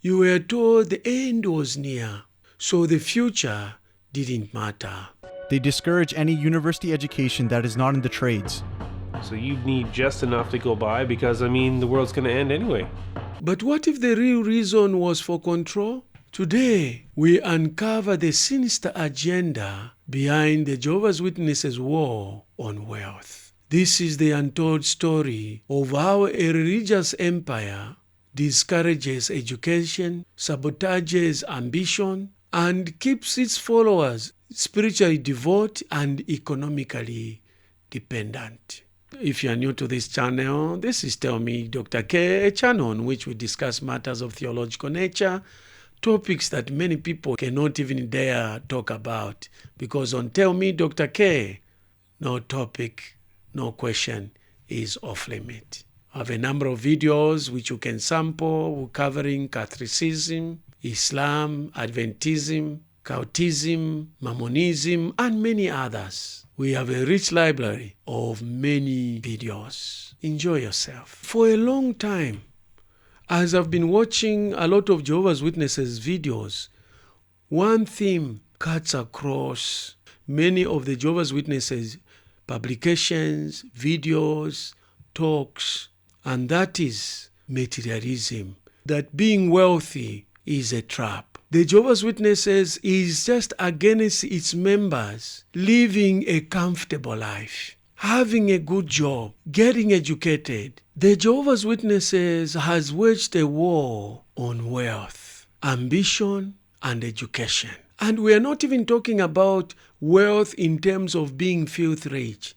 You were told the end was near, so the future didn't matter. They discourage any university education that is not in the trades. So you need just enough to go by because, the world's going to end anyway. But what if the real reason was for control? Today, we uncover the sinister agenda behind the Jehovah's Witnesses' war on wealth. This is the untold story of how a religious empire discourages education, sabotages ambition, and keeps its followers spiritually devout and economically dependent. If you are new to this channel, this is Tell Me Dr. K, a channel on which we discuss matters of theological nature, topics that many people cannot even dare talk about, because on Tell Me Dr. K, no topic, no question is off limit. I have a number of videos which you can sample covering Catholicism, Islam, Adventism, Cultism, Mormonism, and many others. We have a rich library of many videos. Enjoy yourself. For a long time, as I've been watching a lot of Jehovah's Witnesses videos, one theme cuts across many of the Jehovah's Witnesses publications, videos, talks, and that is materialism, that being wealthy is a trap. The Jehovah's Witnesses is just against its members living a comfortable life, having a good job, getting educated. The Jehovah's Witnesses has waged a war on wealth, ambition, and education. And we are not even talking about wealth in terms of being filth rich.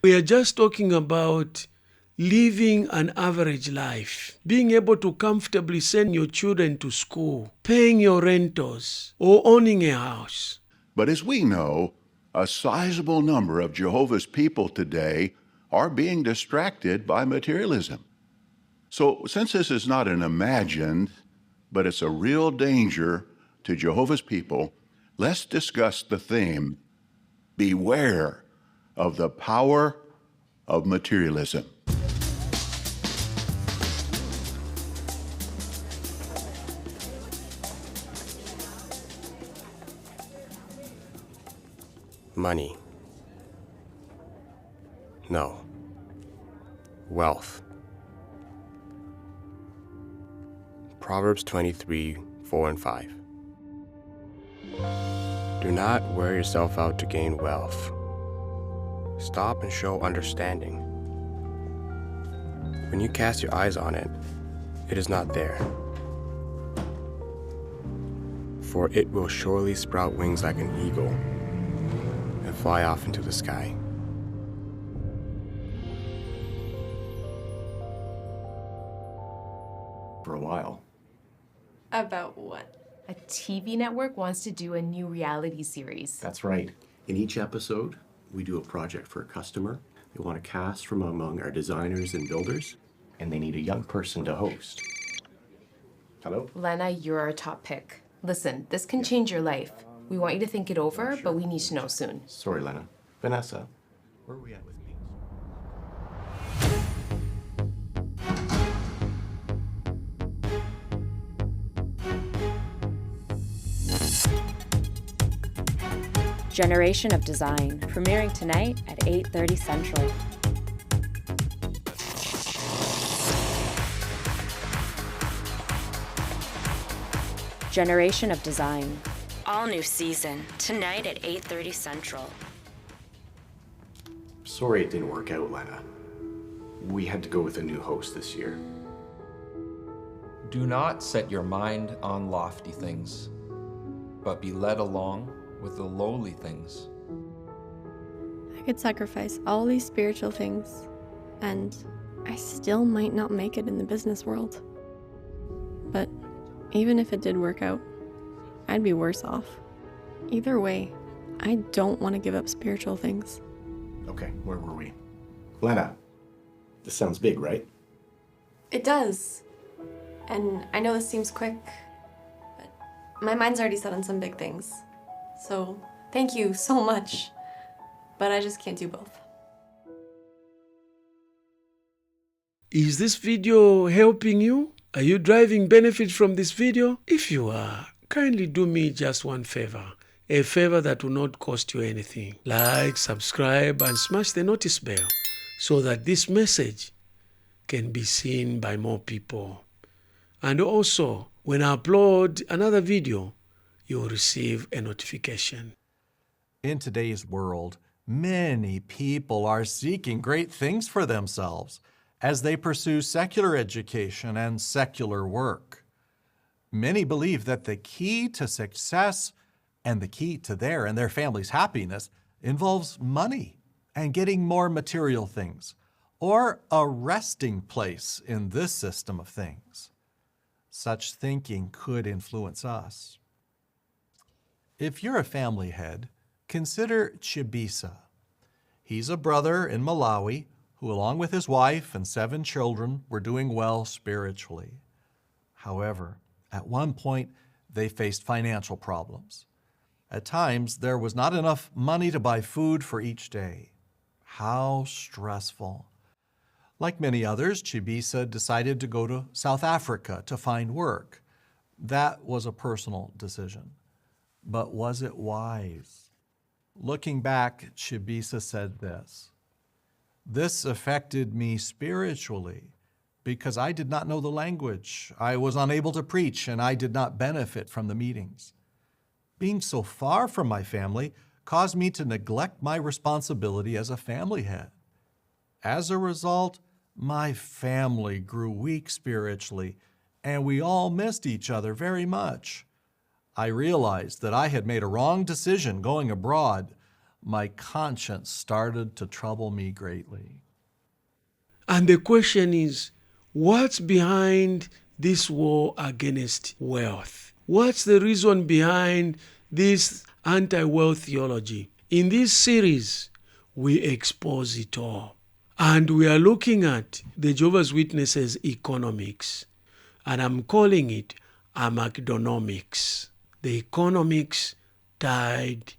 We are just talking about living an average life, being able to comfortably send your children to school, paying your rentals, or owning a house. But as we know, a sizable number of Jehovah's people today are being distracted by materialism. So since this is not an imagined, but it's a real danger to Jehovah's people, let's discuss the theme, beware of the power of materialism. Money. No. Wealth. Proverbs 23, 4 and 5. Do not wear yourself out to gain wealth. Stop and show understanding. When you cast your eyes on it, it is not there. For it will surely sprout wings like an eagle and fly off into the sky. For a while. About what? A TV network wants to do a new reality series. That's right. In each episode, we do a project for a customer. They want to cast from among our designers and builders, and they need a young person to host. Hello? Lena, you're our top pick. Listen, this can change your life. We want you to think it over, but we need to know soon. Sorry, Lena. Vanessa, where are we at with me? Generation of Design, premiering tonight at 8:30 Central. Generation of Design. All new season, tonight at 8:30 Central. Sorry it didn't work out, Lena. We had to go with a new host this year. Do not set your mind on lofty things, but be led along with the lowly things. I could sacrifice all these spiritual things, and I still might not make it in the business world. But even if it did work out, I'd be worse off. Either way, I don't want to give up spiritual things. Okay, where were we? Lena, this sounds big, right? It does. And I know this seems quick, but my mind's already set on some big things. So thank you so much, but I just can't do both. Is this video helping you? Are you deriving benefit from this video? If you are, kindly do me just one favor. A favor that will not cost you anything. Like, subscribe, and smash the notice bell so that this message can be seen by more people. And also, when I upload another video, you will receive a notification. In today's world, many people are seeking great things for themselves as they pursue secular education and secular work. Many believe that the key to success and the key to their and their family's happiness involves money and getting more material things, or a resting place in this system of things. Such thinking could influence us. If you're a family head, consider Chibisa. He's a brother in Malawi who, along with his wife and 7 children, were doing well spiritually. However, at one point, they faced financial problems. At times, there was not enough money to buy food for each day. How stressful. Like many others, Chibisa decided to go to South Africa to find work. That was a personal decision. But was it wise? Looking back, Chibisa said this: "This affected me spiritually because I did not know the language. I was unable to preach, and I did not benefit from the meetings. Being so far from my family caused me to neglect my responsibility as a family head. As a result, my family grew weak spiritually, and we all missed each other very much. I realized that I had made a wrong decision going abroad. My conscience started to trouble me greatly." And the question is, what's behind this war against wealth? What's the reason behind this anti-wealth theology? In this series, we expose it all. And we are looking at the Jehovah's Witnesses economics. And I'm calling it Armagedonomics. The economics tied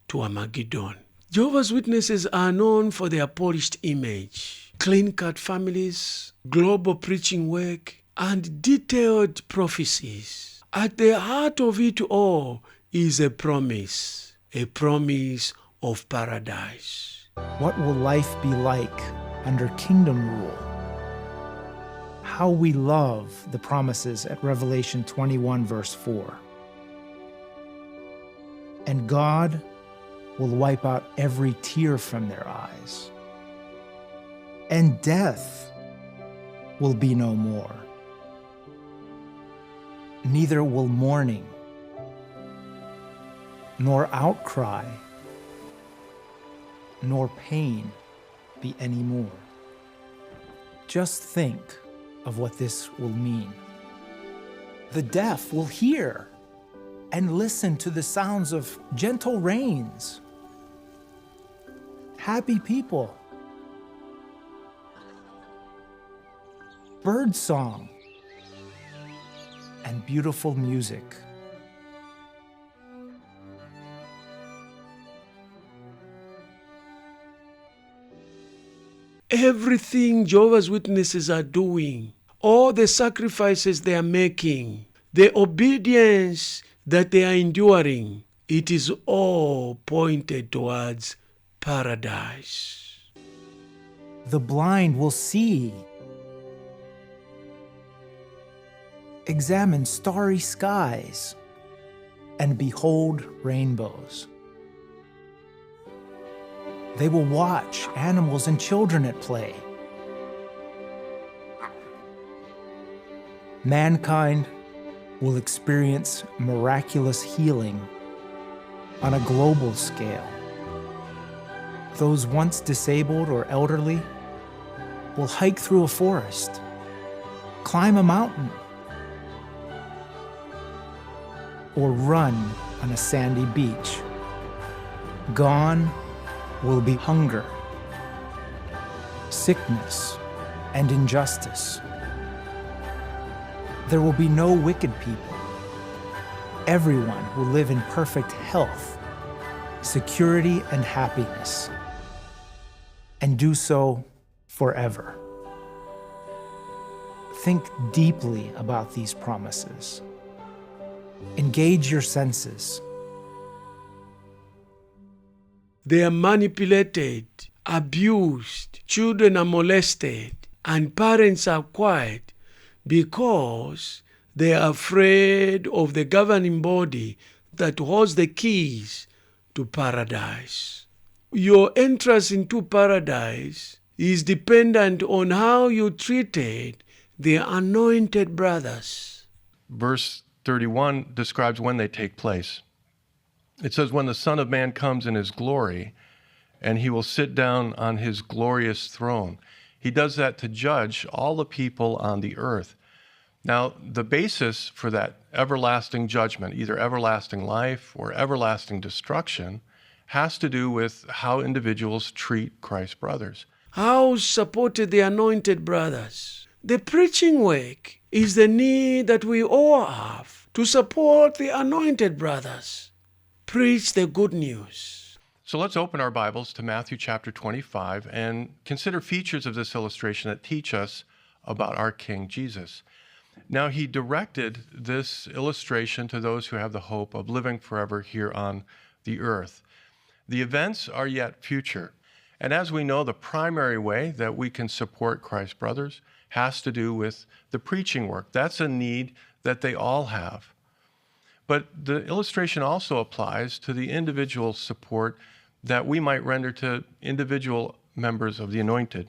to Armageddon. Jehovah's Witnesses are known for their polished image, clean-cut families, global preaching work, and detailed prophecies. At the heart of it all is a promise of paradise. What will life be like under kingdom rule? How we love the promises at Revelation 21, verse 4. And God will wipe out every tear from their eyes, and death will be no more. Neither will mourning, nor outcry, nor pain be any more. Just think of what this will mean. The deaf will hear and listen to the sounds of gentle rains. Happy people, bird song, and beautiful music. Everything Jehovah's Witnesses are doing, all the sacrifices they are making, the obedience that they are enduring, it is all pointed towards paradise. The blind will see. Examine starry skies and behold rainbows. They will watch animals and children at play. Mankind will experience miraculous healing on a global scale. Those once disabled or elderly will hike through a forest, climb a mountain, or run on a sandy beach. Gone will be hunger, sickness, and injustice. There will be no wicked people. Everyone will live in perfect health, security, and happiness, and do so forever. Think deeply about these promises. Engage your senses. They are manipulated, abused, children are molested, and parents are quiet because they are afraid of the governing body that holds the keys to paradise. Your entrance into paradise is dependent on how you treated the anointed brothers. Verse 31 describes when they take place. It says, when the Son of Man comes in his glory, and he will sit down on his glorious throne. He does that to judge all the people on the earth. Now, the basis for that everlasting judgment, either everlasting life or everlasting destruction, has to do with how individuals treat Christ's brothers. How supported the anointed brothers? The preaching work is the need that we all have to support the anointed brothers. Preach the good news. So let's open our Bibles to Matthew chapter 25 and consider features of this illustration that teach us about our King Jesus. Now, he directed this illustration to those who have the hope of living forever here on the earth. The events are yet future. And as we know, the primary way that we can support Christ's brothers has to do with the preaching work. That's a need that they all have. But the illustration also applies to the individual support that we might render to individual members of the anointed.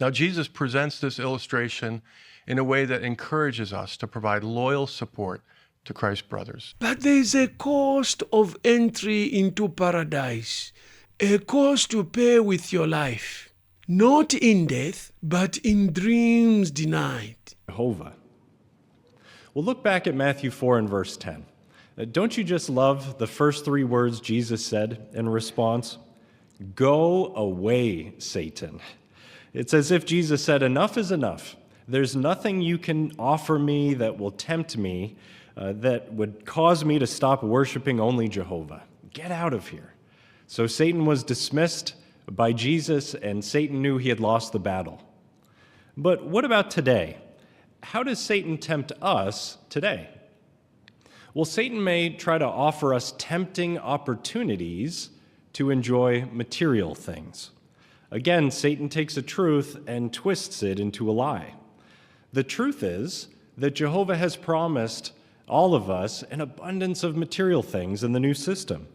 Now, Jesus presents this illustration in a way that encourages us to provide loyal support to Christ's brothers. But there is a cost of entry into paradise, a cost to pay with your life, not in death, but in dreams denied. Jehovah. Well, look back at Matthew 4 and verse 10. Don't you just love the first three words Jesus said in response? Go away, Satan. It's as if Jesus said, enough is enough. There's nothing you can offer me that will tempt me, that would cause me to stop worshiping only Jehovah. Get out of here. So Satan was dismissed by Jesus, and Satan knew he had lost the battle. But what about today? How does Satan tempt us today? Well, Satan may try to offer us tempting opportunities to enjoy material things. Again, Satan takes a truth and twists it into a lie. The truth is that Jehovah has promised all of us an abundance of material things in the new system.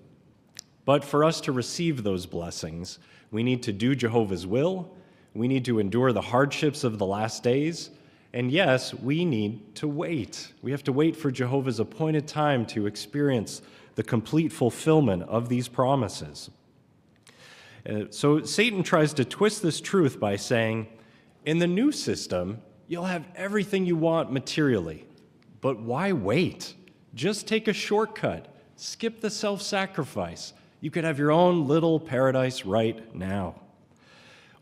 But for us to receive those blessings, we need to do Jehovah's will, we need to endure the hardships of the last days, and yes, we need to wait. We have to wait for Jehovah's appointed time to experience the complete fulfillment of these promises. So Satan tries to twist this truth by saying, in the new system, you'll have everything you want materially. But why wait? Just take a shortcut. Skip the self-sacrifice. You could have your own little paradise right now.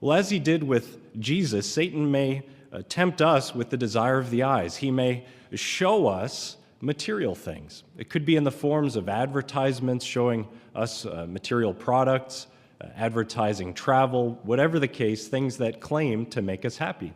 Well, as he did with Jesus, Satan may tempt us with the desire of the eyes. He may show us material things. It could be in the forms of advertisements showing us material products, advertising travel, whatever the case, things that claim to make us happy.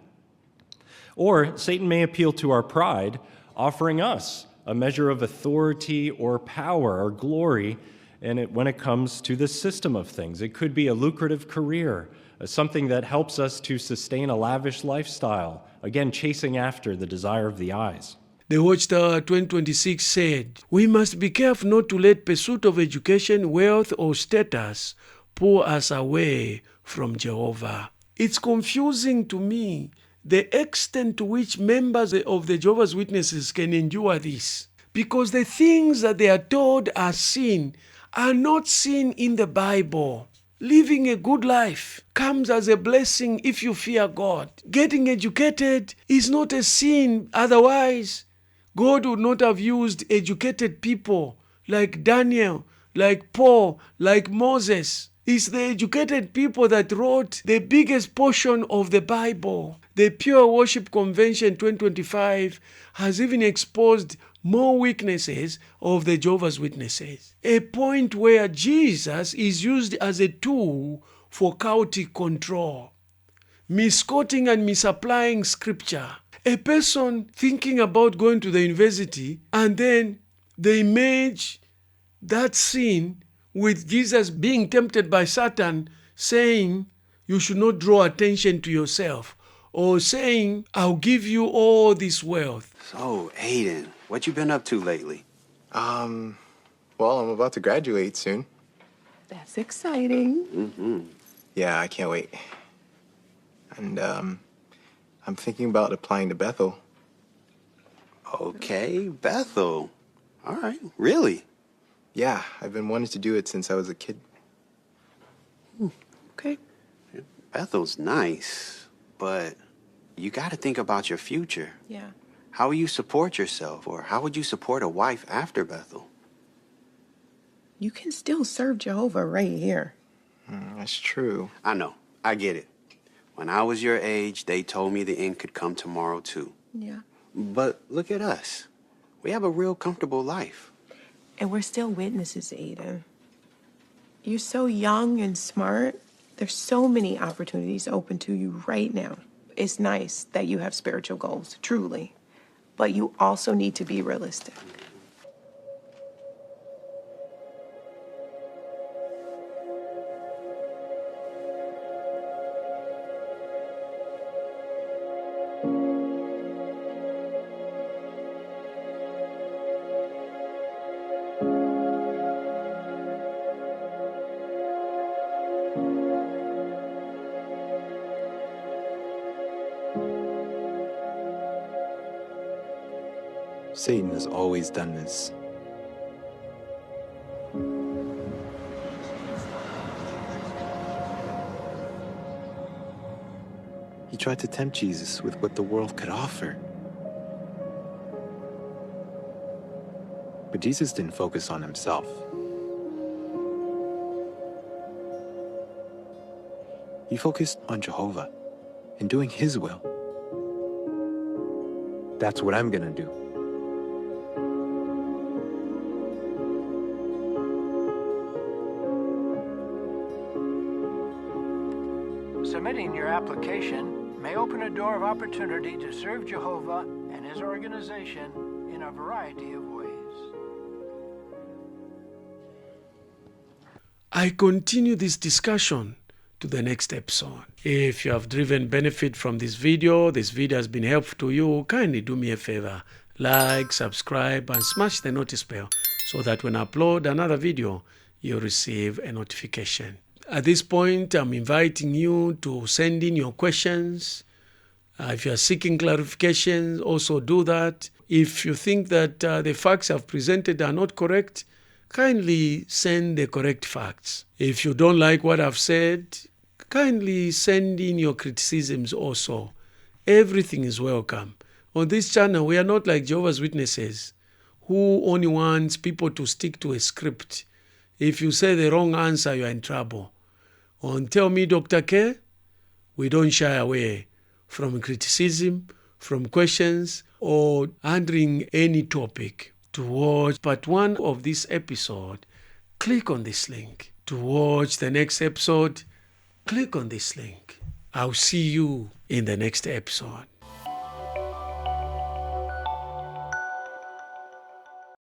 Or Satan may appeal to our pride, offering us a measure of authority or power or glory when it comes to the system of things. It could be a lucrative career, something that helps us to sustain a lavish lifestyle, again, chasing after the desire of the eyes. The Watchtower 2026 said, we must be careful not to let pursuit of education, wealth, or status pull us away from Jehovah. It's confusing to me the extent to which members of the Jehovah's Witnesses can endure this, because the things that they are told are sin are not seen in the Bible. Living a good life comes as a blessing if you fear God. Getting educated is not a sin. Otherwise, God would not have used educated people like Daniel, like Paul, like Moses. It's the educated people that wrote the biggest portion of the Bible. The Pure Worship Convention 2025 has even exposed more weaknesses of the Jehovah's Witnesses. A point where Jesus is used as a tool for chaotic control, misquoting and misapplying scripture. A person thinking about going to the university and then they image that scene with Jesus being tempted by Satan saying, you should not draw attention to yourself, or saying, I'll give you all this wealth. So, Aiden, what you been up to lately? Well, I'm about to graduate soon. That's exciting. Mm-hmm. Yeah, I can't wait. And, I'm thinking about applying to Bethel. Okay, Bethel. All right, really? Yeah, I've been wanting to do it since I was a kid. Okay. Bethel's nice, but you got to think about your future. Yeah. How will you support yourself, or how would you support a wife after Bethel? You can still serve Jehovah right here. That's true. I know. I get it. When I was your age, they told me the end could come tomorrow, too. Yeah. But look at us. We have a real comfortable life. And we're still witnesses, Aiden. You're so young and smart. There's so many opportunities open to you right now. It's nice that you have spiritual goals, truly. But you also need to be realistic. Satan has always done this. He tried to tempt Jesus with what the world could offer. But Jesus didn't focus on himself. He focused on Jehovah and doing his will. That's what I'm gonna do. Submitting your application may open a door of opportunity to serve Jehovah and his organization in a variety of ways. I continue this discussion to the next episode. If you have driven benefit from this video has been helpful to you, kindly do me a favor. Like, subscribe, and smash the notice bell so that when I upload another video, you'll receive a notification. At this point, I'm inviting you to send in your questions. If you are seeking clarifications, also do that. If you think that the facts I've presented are not correct, kindly send the correct facts. If you don't like what I've said, kindly send in your criticisms also. Everything is welcome. On this channel, we are not like Jehovah's Witnesses, who only wants people to stick to a script. If you say the wrong answer, you are in trouble. On Tell Me Dr. K, we don't shy away from criticism, from questions, or handling any topic. To watch part 1 of this episode, click on this link. To watch the next episode, click on this link. I'll see you in the next episode.